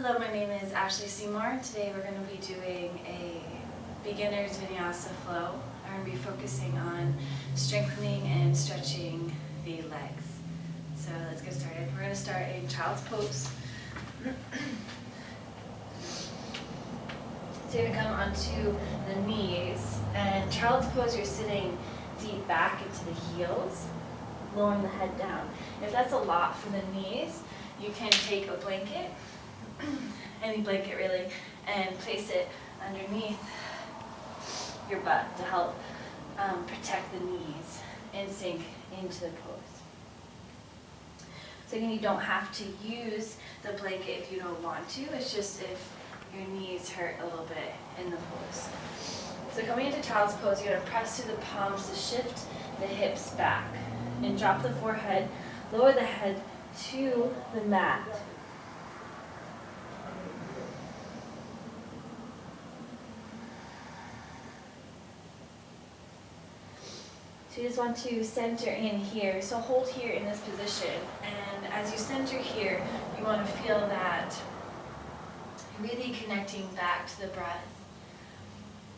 Hello, my name is Ashley Seymour. Today we're going to be doing a beginner's Vinyasa flow. I'm going to be focusing on strengthening and stretching the legs. So let's get started. We're going to start in child's pose. So you're going to come onto the knees, and child's pose you're sitting deep back into the heels, lowering the head down. If that's a lot for the knees, you can take a blanket, any blanket really, and place it underneath your butt to help protect the knees and sink into the pose. So again, you don't have to use the blanket if you don't want to. It's just if your knees hurt a little bit in the pose. So coming into child's pose, you're going to press through the palms to shift the hips back and drop the forehead, lower the head to the mat. So you just want to center in here. So hold here in this position, and as you center here, you want to feel that really connecting back to the breath.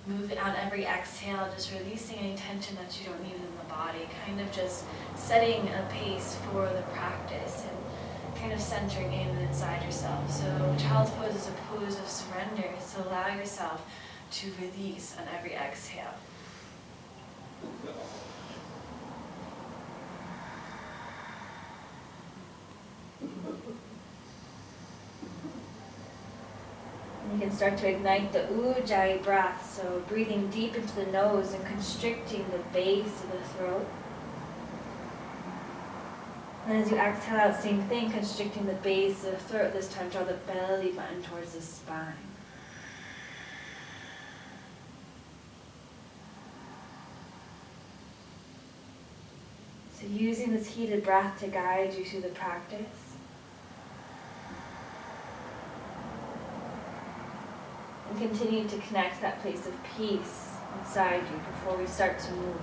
Move it on every exhale, just releasing any tension that you don't need in the body, kind of just setting a pace for the practice and kind of centering in inside yourself. So child's pose is a pose of surrender, so allow yourself to release on every exhale. You can start to ignite the Ujjayi breath, so breathing deep into the nose and constricting the base of the throat. And as you exhale out, same thing, constricting the base of the throat. This time, draw the belly button towards the spine. So using this heated breath to guide you through the practice. And continue to connect that place of peace inside you before we start to move.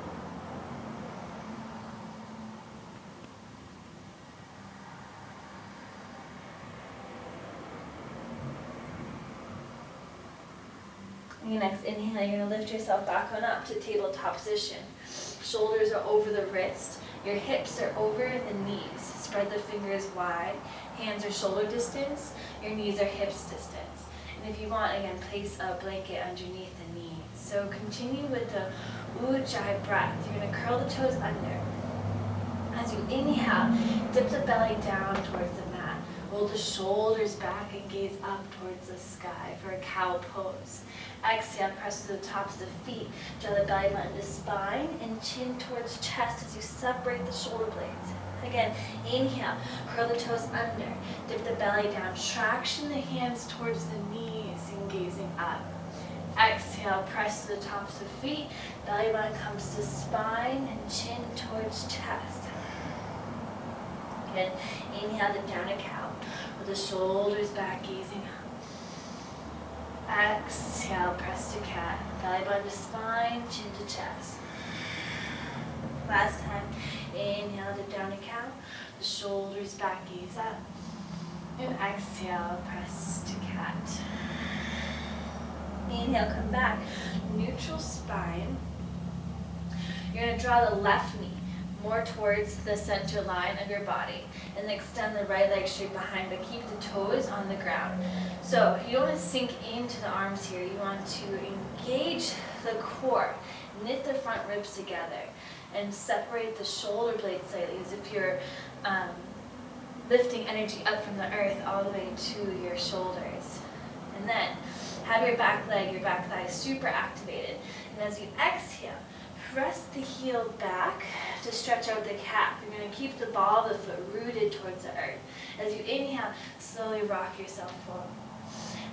On your next inhale, you're going to lift yourself back on up to tabletop position. Shoulders are over the wrist. Your hips are over the knees. Spread the fingers wide. Hands are shoulder distance. Your knees are hips distance. And if you want, again, place a blanket underneath the knees. So continue with the Ujjayi breath. You're going to curl the toes under. As you inhale, dip the belly down towards the mat. Roll the shoulders back and gaze up towards the sky for a cow pose. Exhale, press to the tops of the feet. Draw the belly button to spine and chin towards chest as you separate the shoulder blades. Again, inhale, curl the toes under, dip the belly down, traction the hands towards the knees and gazing up. Exhale, press to the tops of feet, belly button comes to spine and chin towards chest. Again, inhale to down a cow with the shoulders back, gazing up. Exhale, press to cat, belly button to spine, chin to chest. Last time, inhale to down a cow, the shoulders back, gaze up. And exhale, press to cat. Inhale, come back, neutral spine. You're going to draw the left knee more towards the center line of your body and extend the right leg straight behind, but keep the toes on the ground. So you don't want to sink into the arms here. You want to engage the core, knit the front ribs together, and separate the shoulder blades slightly as if you're lifting energy up from the earth all the way to your shoulders. And then have your back leg, your back thigh super activated. And as you exhale, press the heel back to stretch out the calf. You're going to keep the ball of the foot rooted towards the earth. As you inhale, slowly rock yourself forward.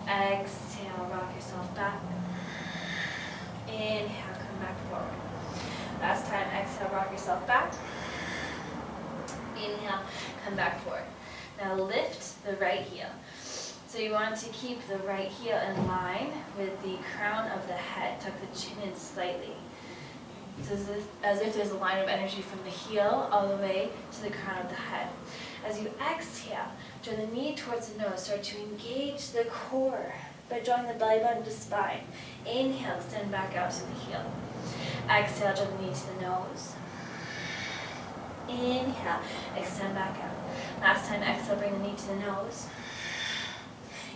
Exhale, rock yourself back. Inhale, come back forward. Last time, exhale, rock yourself back. Inhale, come back forward. Now lift the right heel. So you want to keep the right heel in line with the crown of the head. Tuck the chin in slightly. It's as if there's a line of energy from the heel all the way to the crown of the head. As you exhale, draw the knee towards the nose. Start to engage the core by drawing the belly button to spine. Inhale, extend back out to the heel. Exhale, draw the knee to the nose. Inhale, extend back out. Last time, exhale, bring the knee to the nose.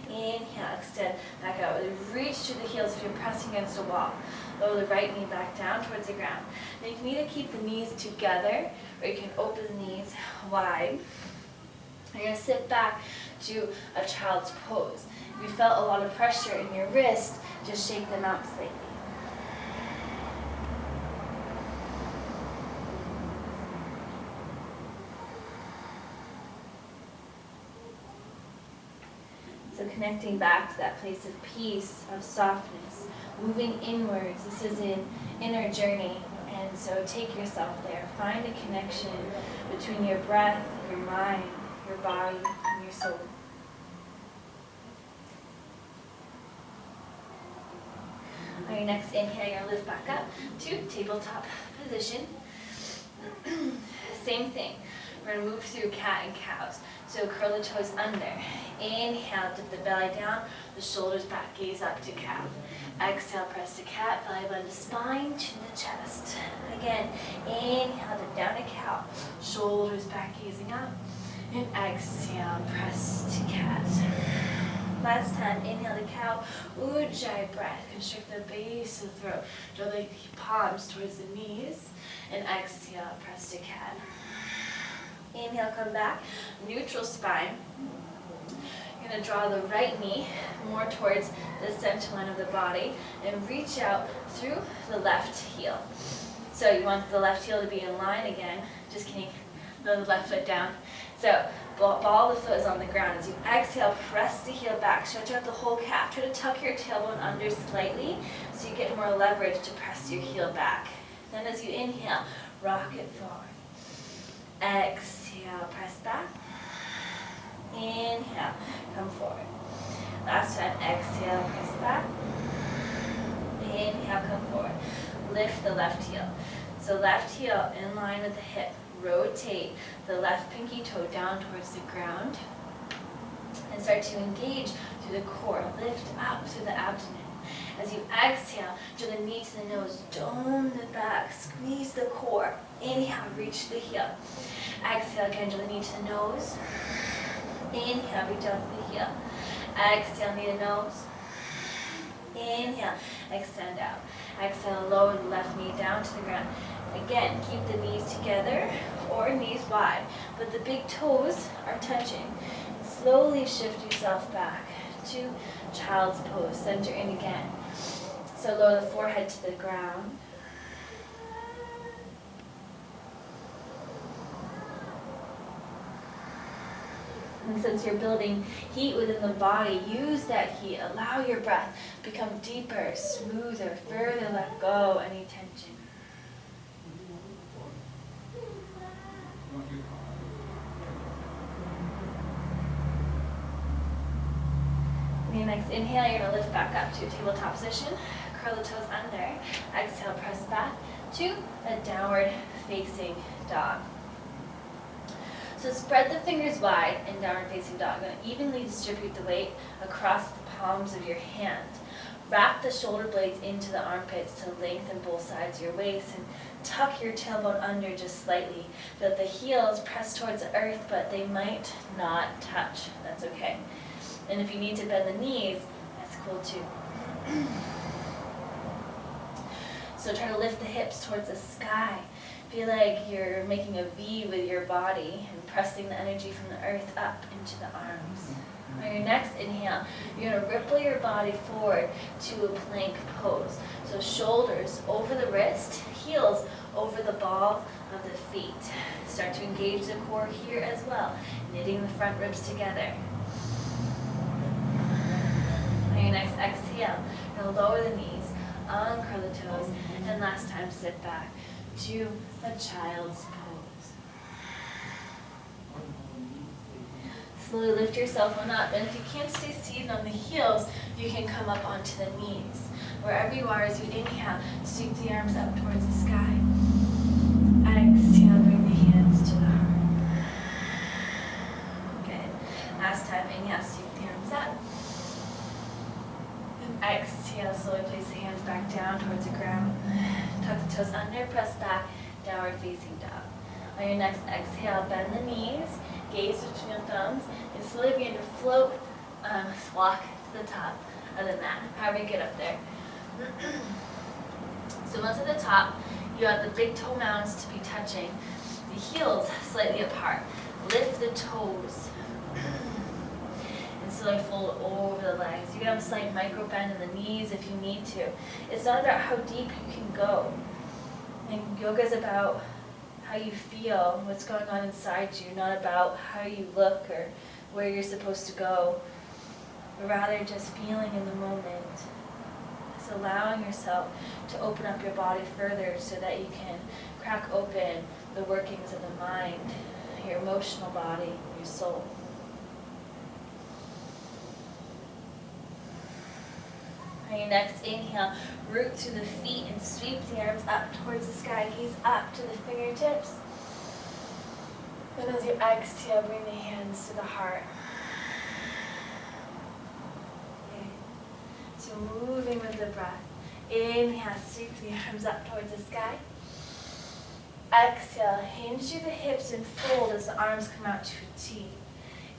Inhale, extend back out. Reach to the heels if you're pressing against a wall. Lower the right knee back down towards the ground. Now you can either keep the knees together or you can open the knees wide. You're going to sit back to a child's pose. If you felt a lot of pressure in your wrist, just shake them out slightly. So connecting back to that place of peace, of softness, moving inwards. This is an inner journey, and so take yourself there. Find a connection between your breath, your mind, your body, and your soul. On your next inhale, you're going to lift back up to tabletop position. Same thing. We're going to move through cat and cows. So curl the toes under. Inhale, dip the belly down, the shoulders back, gaze up to cow. Exhale, press to cat, belly button to spine, chin to chest. Again, inhale, dip down to cow, shoulders back, gazing up. And exhale, press to cat. Last time, inhale to cow, ujjayi breath. Constrict the base of the throat. Draw the palms towards the knees. And exhale, press to cat. Inhale, come back, neutral spine. You're going to draw the right knee more towards the center line of the body and reach out through the left heel. So you want the left heel to be in line again. Just kidding. Throw the left foot down. So ball the foot is on the ground. As you exhale, press the heel back. Stretch out the whole calf. Try to tuck your tailbone under slightly so you get more leverage to press your heel back. Then as you inhale, rock it forward. Exhale, press back. Inhale, come forward. Last time, exhale, press back. Inhale, come forward. Lift the left heel. So left heel in line with the hip. Rotate the left pinky toe down towards the ground. And start to engage through the core. Lift up through the abdomen. As you exhale, draw the knee to the nose, dome the back, squeeze the core. Inhale, reach the heel. Exhale, again, draw the knee to the nose. Inhale, reach out to the heel. Exhale, knee to nose. Inhale, extend out. Exhale, lower the left knee down to the ground. Again, keep the knees together or knees wide, but the big toes are touching. Slowly shift yourself back to child's pose. Center in again. So lower the forehead to the ground. And since you're building heat within the body, use that heat. Allow your breath to become deeper, smoother, further let go any tension. On your next inhale, you're going to lift back up to a tabletop position. Curl the toes under. Exhale, press back to a downward facing dog. So spread the fingers wide in downward facing dog. I'm going to evenly distribute the weight across the palms of your hand. Wrap the shoulder blades into the armpits to lengthen both sides of your waist and tuck your tailbone under just slightly. That the heels press towards the earth, but they might not touch. That's okay. And if you need to bend the knees, that's cool too. So try to lift the hips towards the sky. Feel like you're making a V with your body and pressing the energy from the earth up into the arms. On your next inhale, you're going to ripple your body forward to a plank pose. So shoulders over the wrist, heels over the ball of the feet. Start to engage the core here as well, knitting the front ribs together. On your next exhale, you're going to lower the knees, uncurl the toes, and last time sit back to a child's pose. Slowly lift yourself on up, and if you can't stay seated on the heels, you can come up onto the knees. Wherever you are, as you inhale, sweep the arms up towards the sky. Exhale, bring the hands to the heart. Good. Last time, inhale, sweep the arms up. And exhale, slowly place the hands back down towards the ground. Tuck the toes under, press back, downward facing dog. On your next exhale, bend the knees, gaze between your thumbs, and slowly begin to float, walk to the top of the mat. However you get up there. So once at the top, you have the big toe mounds to be touching, the heels slightly apart. Lift the toes. And slowly fold over the legs. You can have a slight micro bend in the knees if you need to. It's not about how deep you can go. And yoga is about how you feel, what's going on inside you, not about how you look or where you're supposed to go, but rather just feeling in the moment. It's allowing yourself to open up your body further so that you can crack open the workings of the mind, your emotional body, your soul. On your next inhale, root through the feet and sweep the arms up towards the sky. Gaze up to the fingertips. And as you exhale, bring the hands to the heart. Okay. So moving with the breath. Inhale, sweep the arms up towards the sky. Exhale, hinge through the hips and fold as the arms come out to a T.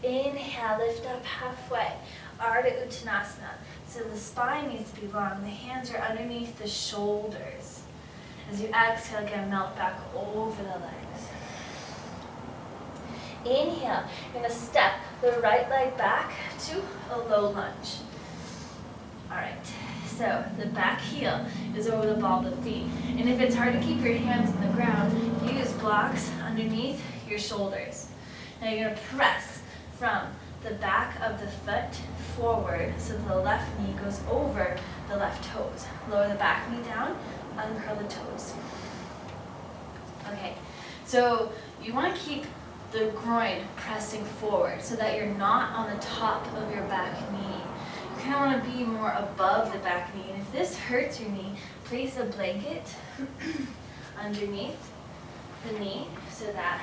Inhale, lift up halfway. Ardha Uttanasana. So the spine needs to be long. The hands are underneath the shoulders. As you exhale, again, melt back over the legs. Inhale, you're going to step the right leg back to a low lunge. All right, so the back heel is over the ball of the feet. And if it's hard to keep your hands on the ground, use blocks underneath your shoulders. Now you're going to press from the back of the foot forward so the left knee goes over the left toes. Lower the back knee down, uncurl the toes. Okay, so you want to keep the groin pressing forward so that you're not on the top of your back knee. You kind of want to be more above the back knee. And if this hurts your knee, place a blanket underneath the knee so that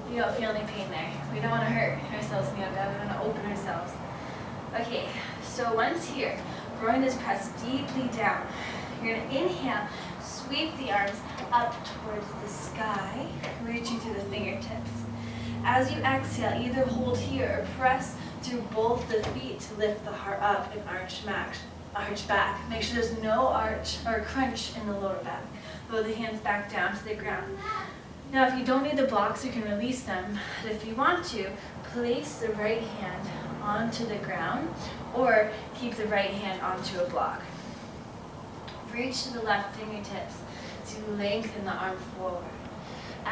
you don't feel any pain there. We don't want to hurt ourselves in yoga. We want to open ourselves. Okay, so once here, groin is pressed deeply down. You're going to inhale, sweep the arms up towards the sky, reaching through the fingertips. As you exhale, either hold here or press through both the feet to lift the heart up and arch back. Make sure there's no arch or crunch in the lower back. Lower the hands back down to the ground. Now, if you don't need the blocks, you can release them. But if you want to, place the right hand onto the ground or keep the right hand onto a block. Reach to the left fingertips to lengthen the arm forward.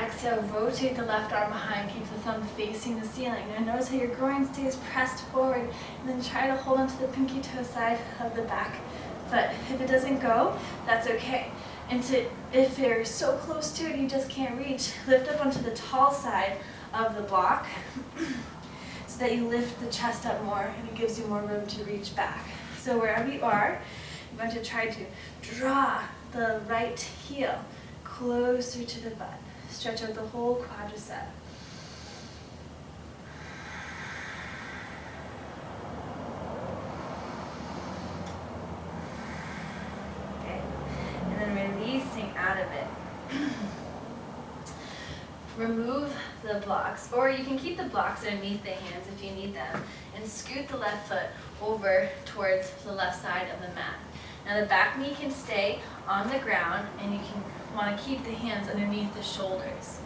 Exhale, rotate the left arm behind, keep the thumb facing the ceiling. Now notice how your groin stays pressed forward, and then try to hold onto the pinky toe side of the back foot. If it doesn't go, that's okay. And if you're so close to it you just can't reach, lift up onto the tall side of the block so that you lift the chest up more and it gives you more room to reach back. So wherever you are, you're going to try to draw the right heel closer to the butt. Stretch out the whole quadricep. Releasing out of it. Remove the blocks, or you can keep the blocks underneath the hands if you need them, and scoot the left foot over towards the left side of the mat. Now the back knee can stay on the ground, and you can want to keep the hands underneath the shoulders.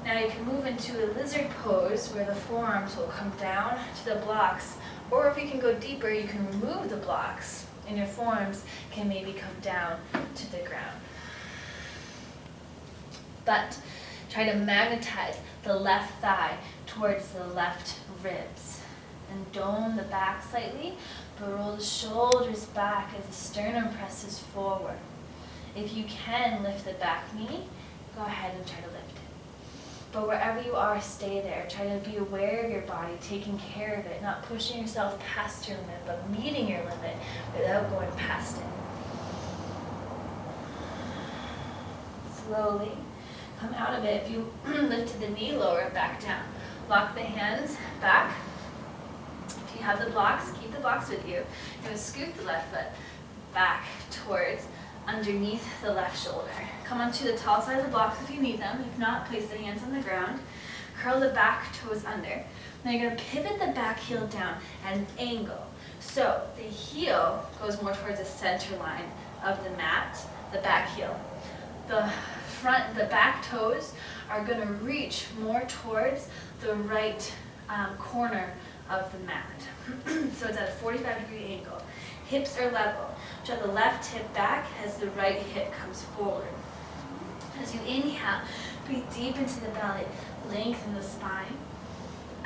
Now you can move into a lizard pose where the forearms will come down to the blocks, or if you can go deeper, you can remove the blocks and your forearms can maybe come down to the ground. But try to magnetize the left thigh towards the left ribs. And dome the back slightly, but roll the shoulders back as the sternum presses forward. If you can lift the back knee, go ahead and try to lift it. But wherever you are, stay there. Try to be aware of your body, taking care of it, not pushing yourself past your limit, but meeting your limit without going past it. Slowly come out of it. If you lifted the knee, lower it back down. Lock the hands back. If you have the blocks, keep the blocks with you. You're going to scoop the left foot back towards underneath the left shoulder. Come onto the tall side of the blocks if you need them. If not, place the hands on the ground. Curl the back toes under. Now you're going to pivot the back heel down at an angle. So the heel goes more towards the center line of the mat, the back heel. The back toes are going to reach more towards the right corner of the mat. So it's at a 45-degree angle. Hips are level. Draw the left hip back as the right hip comes forward. As you inhale, breathe deep into the belly, lengthen the spine.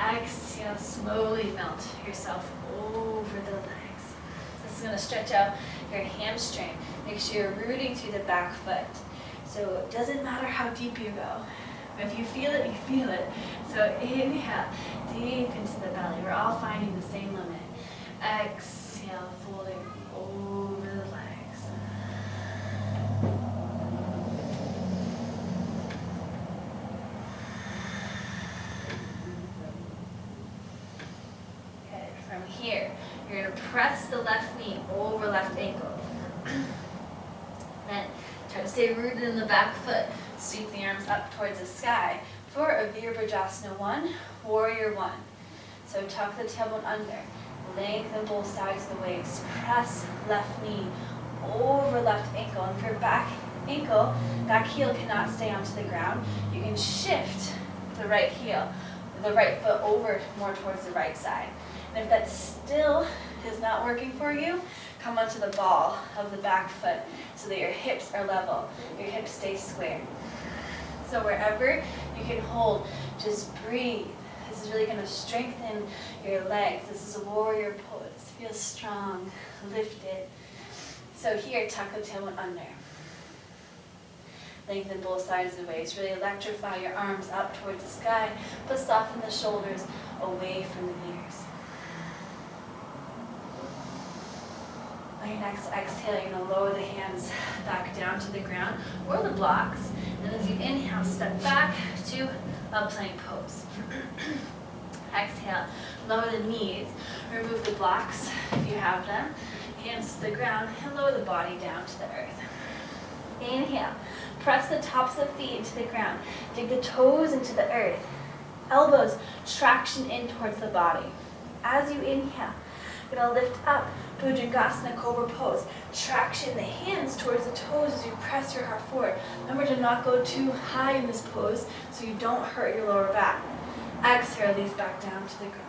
Exhale, slowly melt yourself over the legs. This is going to stretch out your hamstring. Make sure you're rooting through the back foot. So it doesn't matter how deep you go. If you feel it, you feel it. So inhale, deep into the belly. We're all finding the same limit. Exhale, folding over the legs. Okay, from here, you're going to press the left knee over left ankle. Then try to stay rooted in the back foot. Sweep the arms up towards the sky for a Virabhadrasana 1, Warrior 1. So tuck the tailbone under. Lengthen both sides of the waist. Press left knee over left ankle. And for back ankle, back heel cannot stay onto the ground. You can shift the right heel, the right foot over more towards the right side. And if that still is not working for you, come onto the ball of the back foot so that your hips are level. Your hips stay square. So wherever you can hold, just breathe. This is really going to strengthen your legs. This is a warrior pose. Feel strong, lifted. So here, tuck the tailbone under. Lengthen both sides of the waist. Really electrify your arms up towards the sky, but soften the shoulders away from the ears. On your next exhale, you're going to lower the hands back down to the ground or the blocks. And as you inhale, step back to a plank pose. Exhale, lower the knees, remove the blocks if you have them. Hands to the ground and lower the body down to the earth. Inhale, press the tops of feet into the ground. Dig the toes into the earth. Elbows, traction in towards the body. As you inhale, you're going to lift up, Bhujangasana Cobra Pose. Traction the hands towards the toes as you press your heart forward. Remember to not go too high in this pose so you don't hurt your lower back. Exhale, these back down to the ground.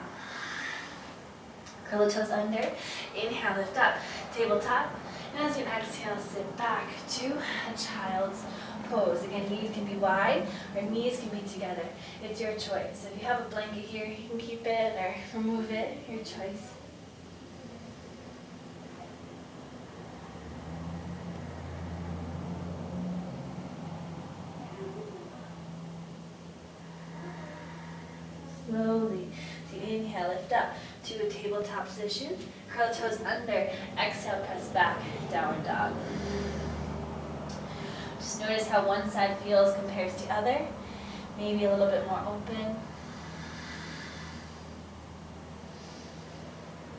Curl the toes under. Inhale, lift up, tabletop. And as you exhale, sit back to a child's pose. Again, knees can be wide or knees can be together. It's your choice. If you have a blanket here, you can keep it or remove it, your choice. Slowly, so you inhale, lift up to a tabletop position. Curl the toes under. Exhale, press back, downward dog. Just notice how one side feels compared to the other. Maybe a little bit more open.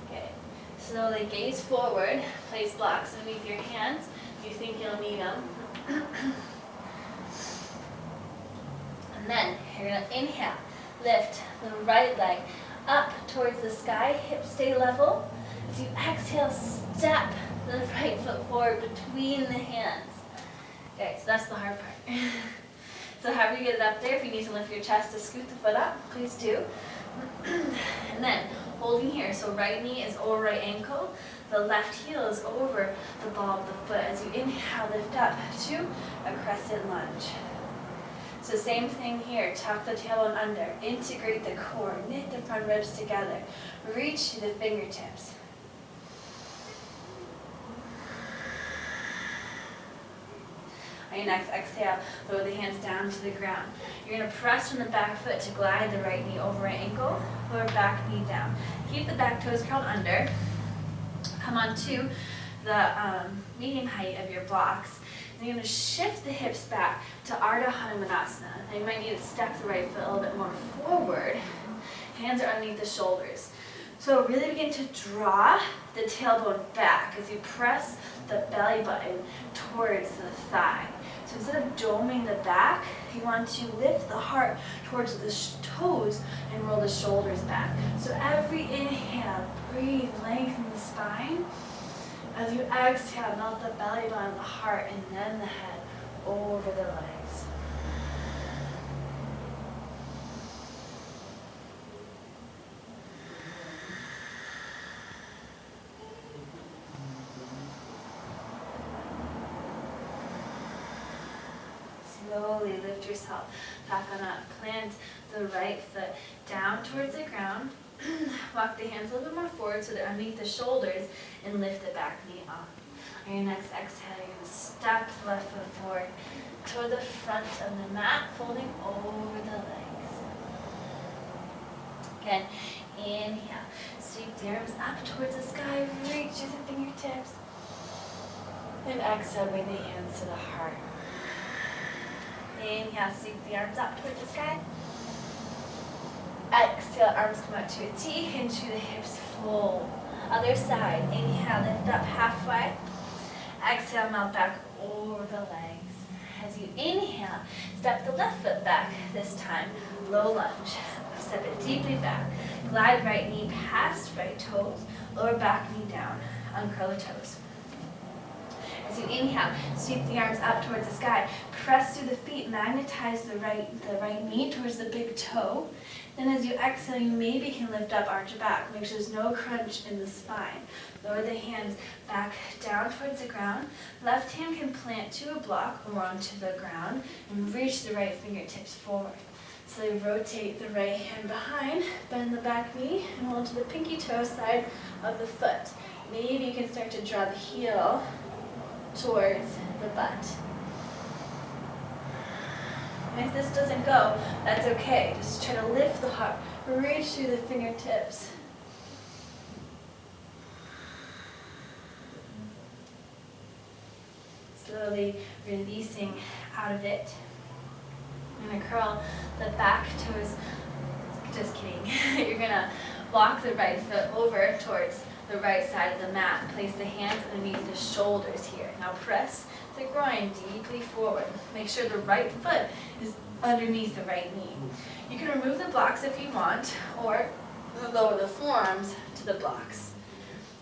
Okay, slowly gaze forward. Place blocks underneath your hands. You think you'll need them. And then you're going to inhale. Lift the right leg up towards the sky, hips stay level. As you exhale, step the right foot forward between the hands. Okay, so that's the hard part. So however you get it up there, if you need to lift your chest to scoot the foot up, please do. And then holding here, so right knee is over right ankle, the left heel is over the ball of the foot. As you inhale, lift up to a crescent lunge. So same thing here, tuck the tailbone under, integrate the core, knit the front ribs together, reach to the fingertips. On your next exhale, lower the hands down to the ground. You're going to press from the back foot to glide the right knee over right ankle, lower back knee down. Keep the back toes curled under. Come on to the medium height of your blocks. And you're going to shift the hips back to Ardha Hanumanasana. Now you might need to step the right foot a little bit more forward. Hands are underneath the shoulders. So really begin to draw the tailbone back as you press the belly button towards the thigh. So instead of doming the back, you want to lift the heart towards the toes and roll the shoulders back. So every inhale, breathe, lengthen the spine. As you exhale, melt the belly button, the heart, and then the head over the legs. Slowly lift yourself back on up. Plant the right foot down towards the ground. Walk the hands a little bit more forward so they're underneath the shoulders and lift the back knee up. On your next exhale, you're going to step the left foot forward toward the front of the mat, folding over the legs. Again, inhale. Sweep the arms up towards the sky. Reach through the fingertips. And exhale, bring the hands to the heart. Inhale, sweep the arms up towards the sky. Exhale, arms come out to a T, hinge through the hips, fold. Other side, inhale, lift up halfway. Exhale, melt back over the legs. As you inhale, step the left foot back, this time, low lunge. Step it deeply back. Glide right knee past right toes, lower back knee down, uncurl the toes. As you inhale, sweep the arms up towards the sky. Press through the feet, magnetize the right knee towards the big toe. Then as you exhale, you maybe can lift up, arch your back. Make sure there's no crunch in the spine. Lower the hands back down towards the ground. Left hand can plant to a block or onto the ground and reach the right fingertips forward. Slowly rotate the right hand behind, bend the back knee, and roll to the pinky toe side of the foot. Maybe you can start to draw the heel towards the butt. And if this doesn't go, that's okay. Just try to lift the heart, reach through the fingertips. Slowly releasing out of it. I'm going to curl the back toes. Just kidding. You're going to walk the right foot over towards the right side of the mat. Place the hands underneath the shoulders here. Now press the groin deeply forward. Make sure the right foot is underneath the right knee. You can remove the blocks if you want, or lower the forearms to the blocks.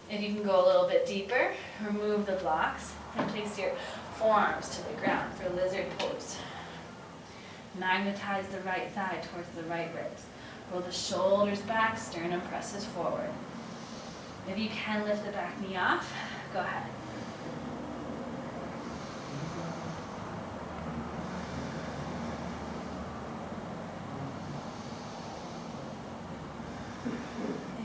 If you can go a little bit deeper, remove the blocks and place your forearms to the ground for lizard pose. Magnetize the right thigh towards the right ribs. Roll the shoulders back, sternum presses forward. If you can lift the back knee off, go ahead.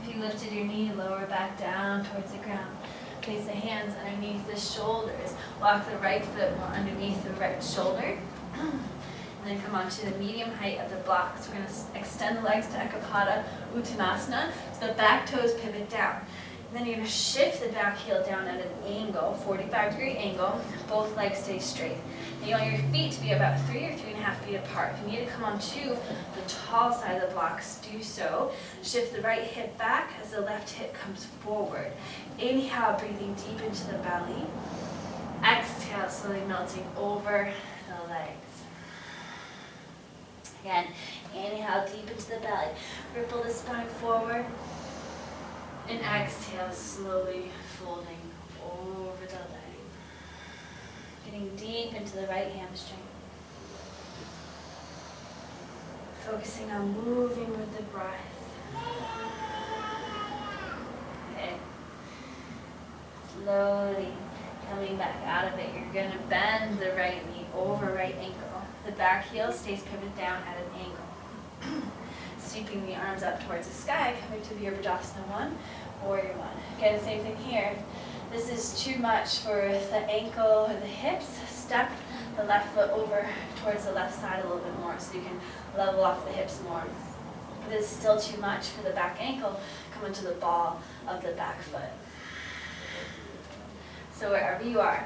If you lifted your knee, lower back down towards the ground. Place the hands underneath the shoulders. Walk the right foot more underneath the right shoulder. And then come onto the medium height of the blocks. We're going to extend the legs to Ekapada Uttanasana, so the back toes pivot down. And then you're going to shift the back heel down at an angle, 45-degree angle. Both legs stay straight. Now you want your feet to be about 3 or 3.5 feet apart. If you need to come onto the tall side of the blocks, do so. Shift the right hip back as the left hip comes forward. Inhale, breathing deep into the belly. Exhale, slowly melting over the legs. Again, inhale deep into the belly. Ripple the spine forward. And exhale, slowly folding over the leg. Getting deep into the right hamstring. Focusing on moving with the breath. Okay. Slowly coming back out of it. You're going to bend the right knee over right ankle. The back heel stays pivoted down at an angle. Sweeping the arms up towards the sky, coming to Virabhadasana 1, Warrior 1. Again, same thing here. This is too much for the ankle or the hips. Step the left foot over towards the left side a little bit more so you can level off the hips more. If this is still too much for the back ankle, come into the ball of the back foot. So wherever you are,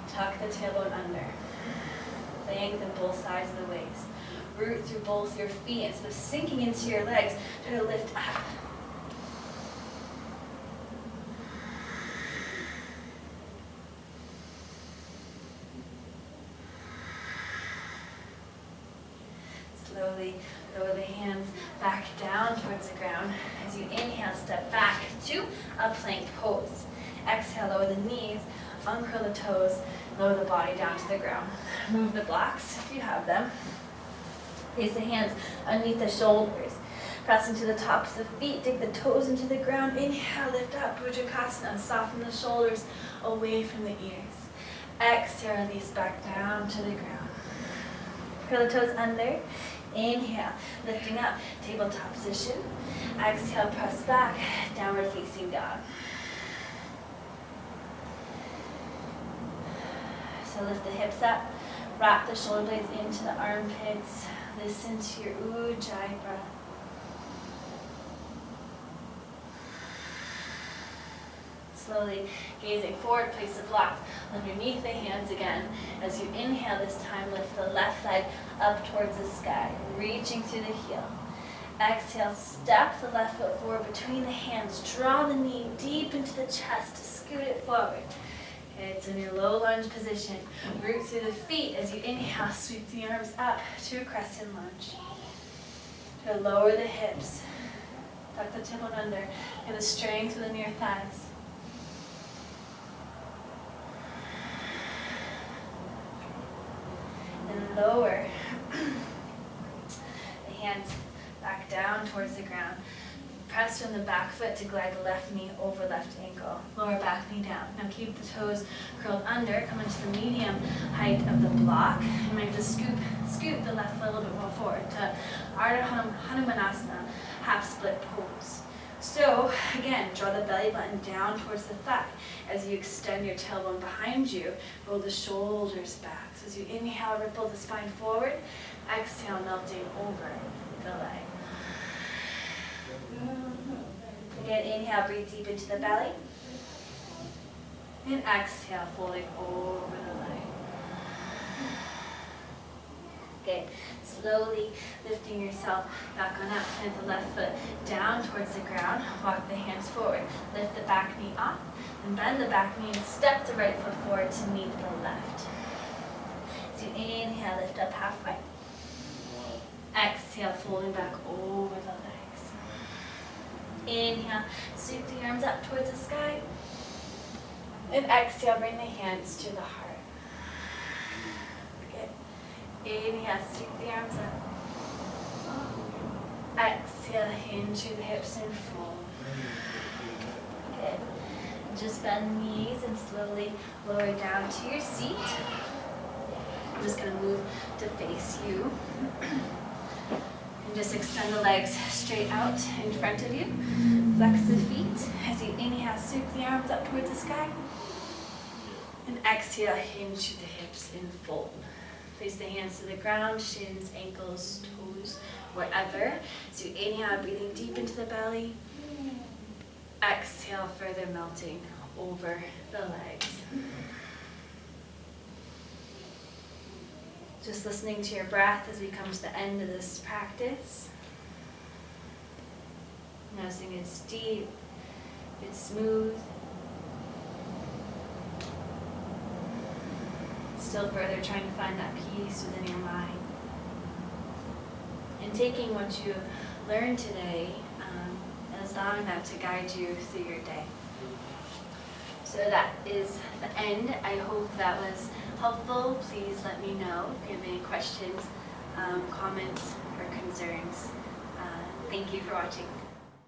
tuck the tailbone under. Lengthen both sides of the waist. Root through both your feet. Instead of sinking into your legs, try to lift up. Slowly lower the hands back down towards the ground. As you inhale, step back to a plank pose. Exhale, lower the knees, uncurl the toes, lower the body down to the ground. Move the blocks if you have them. Place the hands underneath the shoulders. Press into the tops of the feet, dig the toes into the ground. Inhale, lift up, Bhujakasana. Soften the shoulders away from the ears. Exhale, release back down to the ground. Curl the toes under. Inhale, lifting up, tabletop position. Exhale, press back, downward facing dog. So lift the hips up, wrap the shoulder blades into the armpits. Listen to your Ujjayi breath. Slowly gazing forward, place the block underneath the hands again. As you inhale this time, lift the left leg up towards the sky, reaching through the heel. Exhale, step the left foot forward between the hands. Draw the knee deep into the chest to scoot it forward. Okay, it's in your low lunge position. Root through the feet. As you inhale, sweep the arms up to a crescent lunge. To lower the hips. Tuck the tailbone under. Get the strength within your thighs. And lower the hands back down towards the ground. Press from the back foot to glide the left knee over left ankle. Lower back knee down. Now keep the toes curled under. Come into the medium height of the block. You might just scoot the left foot a little bit more forward to Ardha Hanumanasana, half split pose. So again, draw the belly button down towards the thigh. As you extend your tailbone behind you, roll the shoulders back. So as you inhale, ripple the spine forward. Exhale, melting over the leg. Again, inhale, breathe deep into the belly. And exhale, folding over the leg. Okay, slowly lifting yourself back on up. Plant the left foot down towards the ground. Walk the hands forward. Lift the back knee up. And bend the back knee and step the right foot forward to meet the left. So you inhale, lift up halfway. Exhale, folding back over the legs. Inhale, sweep the arms up towards the sky. And exhale, bring the hands to the heart. Good. Inhale, sweep the arms up. Exhale, hinge through the hips and fold. Good. Just bend the knees and slowly lower down to your seat. I'm just going to move to face you. And just extend the legs straight out in front of you. Flex the feet. As you inhale, sweep the arms up towards the sky. And exhale, hinge through the hips and fold. Place the hands to the ground, shins, ankles, toes, wherever. So you inhale, breathing deep into the belly. Exhale, further melting over the legs. Just listening to your breath as we come to the end of this practice. Noticing it's deep, it's smooth. Still further trying to find that peace within your mind. And taking what you learned today and allowing that to guide you through your day. So that is the end. I hope that was helpful. Please let me know if you have any questions, comments, or concerns. Thank you for watching.